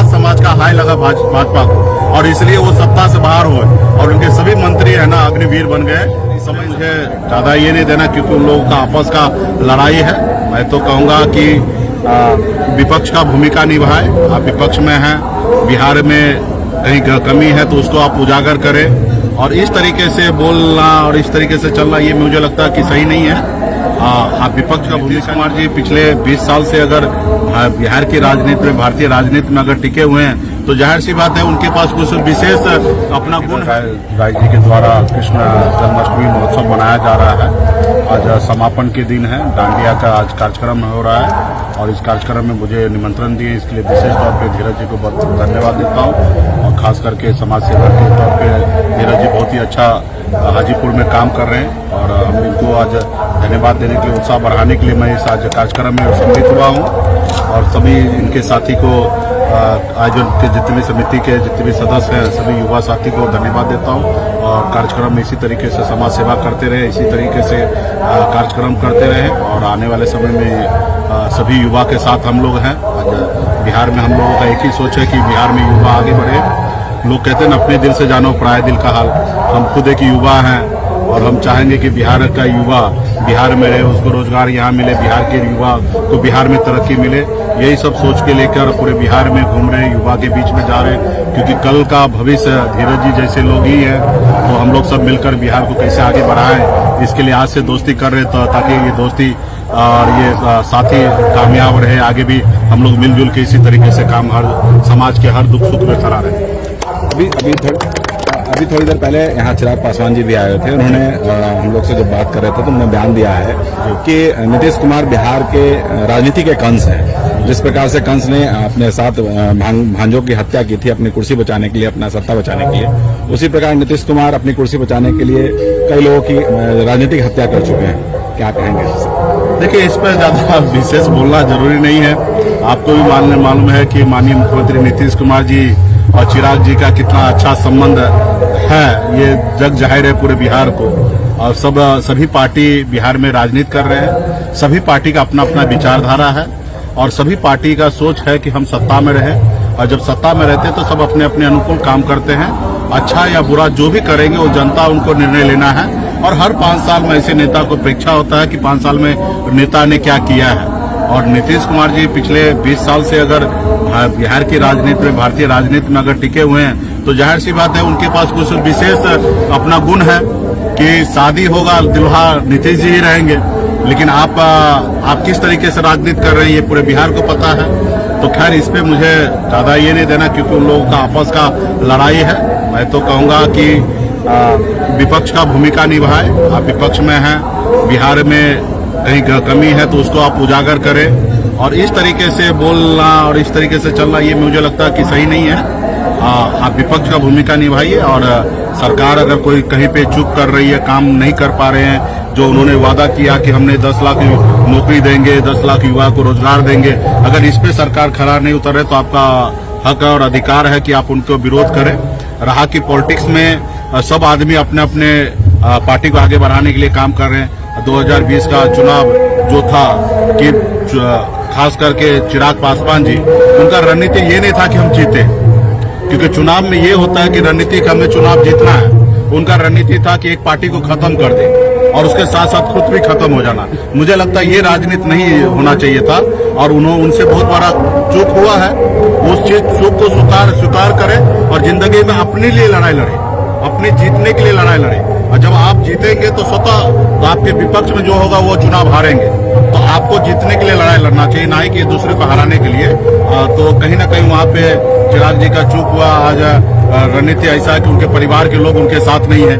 समाज का हाय लगा भाजपा को, और इसलिए वो सत्ता से बाहर हुए और उनके सभी मंत्री है ना अग्निवीर बन गए। इस समय मुझे ज्यादा ये नहीं देना क्योंकि उन लोगों का आपस का लड़ाई है। मैं तो कहूँगा कि विपक्ष का भूमिका निभाए। आप विपक्ष में हैं, बिहार में कहीं कमी है तो उसको आप उजागर करें, और इस तरीके से बोलना और इस तरीके से चलना ये मुझे लगता है कि सही नहीं है। आप विपक्ष का भूमिका कुमार जी पिछले 20 साल से अगर बिहार की राजनीति में, भारतीय राजनीति में अगर टिके हुए हैं तो जाहिर सी बात है उनके पास कुछ विशेष अपना गुण है। राय जी के द्वारा कृष्ण जन्माष्टमी महोत्सव मनाया जा रहा है। आज समापन के दिन है, डांडिया का आज कार्यक्रम हो रहा है और इस कार्यक्रम में मुझे निमंत्रण दिए, इसके लिए विशेष तौर पे धीरज जी को बहुत धन्यवाद देता हूँ। और खास करके समाज सेवा के तौर पे धीरज जी बहुत ही अच्छा हाजीपुर में काम कर रहे हैं और हम इनको आज धन्यवाद देने के लिए, उत्साह बढ़ाने के लिए मैं इस आज कार्यक्रम में सम्मिलित हुआ हूँ और सभी इनके साथी को, आयोजन के जितने भी समिति के जितने भी सदस्य हैं सभी युवा साथी को धन्यवाद देता हूँ। और कार्यक्रम में इसी तरीके से समाज सेवा करते रहे, इसी तरीके से कार्यक्रम करते रहे और आने वाले समय में सभी युवा के साथ हम लोग हैं। आज बिहार में हम लोगों का एक ही सोच है कि बिहार में युवा आगे बढ़े। लोग कहते हैं ना, अपने दिल से जानो पराये दिल का हाल। हम खुद एक युवा हैं और हम चाहेंगे कि बिहार का युवा बिहार में रहे, उसको रोजगार यहाँ मिले, बिहार के युवा को बिहार में तरक्की मिले। यही सब सोच के लेकर पूरे बिहार में घूम रहे, युवा के बीच में जा रहे, क्योंकि कल का भविष्य धीरज जी जैसे लोग ही हैं। तो हम लोग सब मिलकर बिहार को कैसे आगे बढ़ाएं, इसके लिए आज से दोस्ती कर रहे तो ताकि ये दोस्ती और ये साथी कामयाब रहे। आगे भी हम लोग मिलजुल के इसी तरीके से काम हर समाज के हर दुख सुख में खड़ा रहे। अभी थोड़ी देर पहले यहाँ चिराग पासवान जी भी आए थे। उन्होंने हम लोग से जब बात कर रहे थे तो उन्होंने बयान दिया है कि नीतीश कुमार बिहार के राजनीति के कंस हैं। जिस प्रकार से कंस ने अपने 7 भांजों की हत्या की थी अपनी कुर्सी बचाने के लिए, अपना सत्ता बचाने के लिए, उसी प्रकार नीतीश कुमार अपनी कुर्सी बचाने के लिए कई लोगों की राजनीतिक हत्या कर चुके हैं। क्या कहेंगे? देखिए, इस पर ज्यादा विशेष बोलना जरूरी नहीं है। आपको भी मालूम है कि माननीय मुख्यमंत्री नीतीश कुमार जी और चिराग जी का कितना अच्छा संबंध है, ये जग जाहिर है पूरे बिहार को। और सभी पार्टी बिहार में राजनीति कर रहे हैं, सभी पार्टी का अपना अपना विचारधारा है और सभी पार्टी का सोच है कि हम सत्ता में रहें, और जब सत्ता में रहते हैं तो सब अपने अपने अनुकूल काम करते हैं। अच्छा या बुरा जो भी करेंगे वो जनता उनको निर्णय लेना है, और हर 5 साल में ऐसे नेता को परीक्षा होता है कि 5 साल में नेता ने क्या किया है। और नीतीश कुमार जी पिछले 20 साल से अगर बिहार की राजनीति में, भारतीय राजनीति में अगर टिके हुए हैं तो जाहिर सी बात है उनके पास कुछ विशेष अपना गुण है कि शादी होगा दुल्हा नीतीश जी ही रहेंगे। लेकिन आप किस तरीके से राजनीति कर रहे हैं ये पूरे बिहार को पता है। तो खैर इस पे मुझे ज्यादा ये नहीं देना क्योंकि उन लोगों का आपस का लड़ाई है। मैं तो कहूँगा कि विपक्ष का भूमिका निभाए। आप विपक्ष में हैं, बिहार में कहीं कमी है तो उसको आप उजागर करें, और इस तरीके से बोलना और इस तरीके से चलना ये मुझे लगता है कि सही नहीं है। आप विपक्ष का भूमिका निभाइए, और सरकार अगर कोई कहीं पे चूक कर रही है, काम नहीं कर पा रहे हैं, जो उन्होंने वादा किया कि हमने 10 लाख नौकरी देंगे, 10 लाख युवा को रोजगार देंगे, अगर इस पे सरकार खरा नहीं उतर रहे तो आपका हक और अधिकार है कि आप उनको विरोध करें। रहा कि पॉलिटिक्स में सब आदमी अपने अपने पार्टी को आगे बढ़ाने के लिए काम कर रहे हैं। 2020 का चुनाव जो था कि खास करके चिराग पासवान जी, उनका रणनीति ये नहीं था कि हम जीते, क्योंकि चुनाव में ये होता है कि रणनीति हमें चुनाव जीतना है। उनका रणनीति था कि एक पार्टी को खत्म कर दे और उसके साथ साथ खुद भी खत्म हो जाना। मुझे लगता है ये राजनीति नहीं होना चाहिए था, और उनसे बहुत बड़ा चूक हुआ है। उस चूक को स्वीकार करें और जिंदगी में अपने लिए लड़ाई लड़े, अपने जीतने के लिए लड़ाई लड़े। और जब आप जीतेंगे तो स्वतः तो आपके विपक्ष में जो होगा वो चुनाव हारेंगे। तो आपको जीतने के लिए लड़ाई लड़ना चाहिए, ना ही कि दूसरे को हराने के लिए। तो कहीं ना कहीं वहाँ पे चिराग जी का चूक हुआ। आज रणनीति ऐसा है कि उनके परिवार के लोग उनके साथ नहीं है,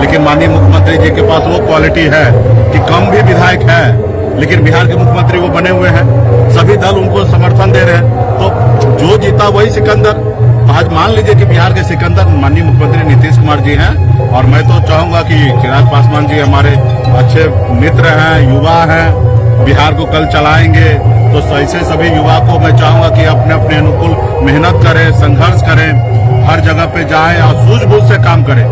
लेकिन माननीय मुख्यमंत्री जी के पास वो क्वालिटी है कि कम भी विधायक है लेकिन बिहार के मुख्यमंत्री वो बने हुए हैं, सभी दल उनको समर्थन दे रहे हैं। तो जो जीता वही सिकंदर। आज मान लीजिए कि बिहार के सिकंदर माननीय मुख्यमंत्री नीतीश कुमार जी हैं, और मैं तो चाहूंगा कि चिराग पासवान जी हमारे अच्छे मित्र हैं, युवा हैं, बिहार को कल चलाएंगे। तो ऐसे सभी युवा को मैं चाहूंगा कि अपने अपने अनुकूल मेहनत करें, संघर्ष करें, हर जगह पे जाएं और सूझबूझ से काम करें।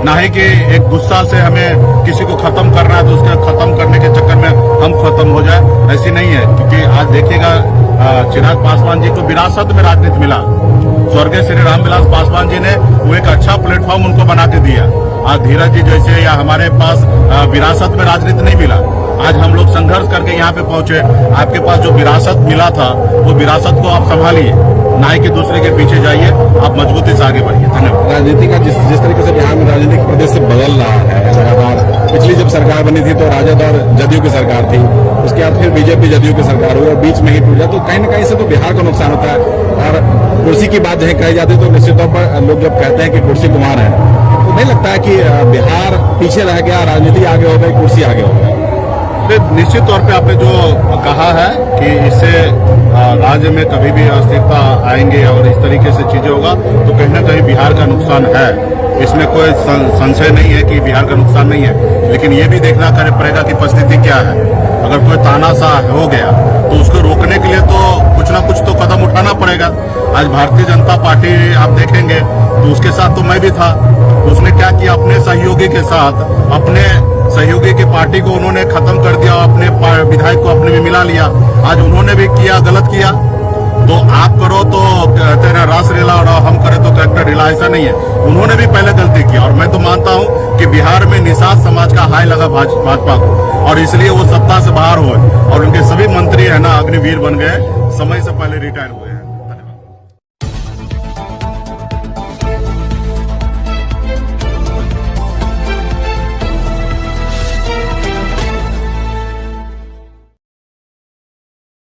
ना ही कि एक गुस्सा से हमें किसी को खत्म करना है तो उसके खत्म करने के चक्कर में हम खत्म हो जाए, ऐसी नहीं है। क्योंकि आज देखिएगा चिराग पासवान जी को विरासत में राजनीति मिला। स्वर्गीय श्री रामविलास पासवान जी ने वो एक अच्छा प्लेटफॉर्म उनको बना के दिया। आज धीरज जी जैसे या हमारे पास विरासत में राजनीति नहीं मिला, आज हम लोग संघर्ष करके यहाँ पे पहुंचे। आपके पास जो विरासत मिला था वो विरासत को आप संभालिए, ना ही कि दूसरे के पीछे जाइए, आप मजबूती से आगे बढ़िए। धन्यवाद। राजनीति का जिस तरीके से बिहार में राजनीतिक परिदृश्य बदल रहा है लगातार, पिछली जब सरकार बनी थी तो राजद और जदयू की सरकार थी, उसके बाद फिर बीजेपी जदयू की सरकार हुई और बीच में ही टूट गया, तो कहीं न कहीं से तो बिहार को नुकसान होता है। और कुर्सी की बात जहाँ कही जाती है तो निश्चित तौर पर लोग जब कहते हैं कि कुर्सी कुमार है, तो नहीं लगता है कि बिहार पीछे रह गया, राजनीति आगे हो गई, कुर्सी आगे हो गई? निश्चित तौर पे आपने जो कहा है कि इससे राज्य में कभी भी अस्थिरता आएंगे और इस तरीके से चीजें होगा तो कहीं ना कहीं बिहार का नुकसान है, इसमें कोई संशय नहीं है कि बिहार का नुकसान नहीं है। लेकिन ये भी देखना पड़ेगा कि परिस्थिति क्या है। अगर कोई तानाशाह हो गया तो उसको रोकने के लिए तो कुछ ना कुछ तो कदम उठाना पड़ेगा। आज भारतीय जनता पार्टी आप देखेंगे तो उसके साथ तो मैं भी था, उसने क्या किया, अपने सहयोगी के साथ अपने सहयोगी की पार्टी को उन्होंने खत्म कर दिया, अपने विधायक को अपने में मिला लिया। आज उन्होंने भी किया, गलत किया। तो आप करो तो कहते हैं रास लीला और हम करें तो कैरेक्टर ढीला, ऐसा नहीं है। उन्होंने भी पहले गलती किया और मैं तो मानता हूं कि बिहार में निषाद समाज का हाय लगा भाजपा को और इसलिए वो सत्ता से बाहर हुए और उनके सभी मंत्री है ना अग्निवीर बन गए, समय से पहले रिटायर हुए।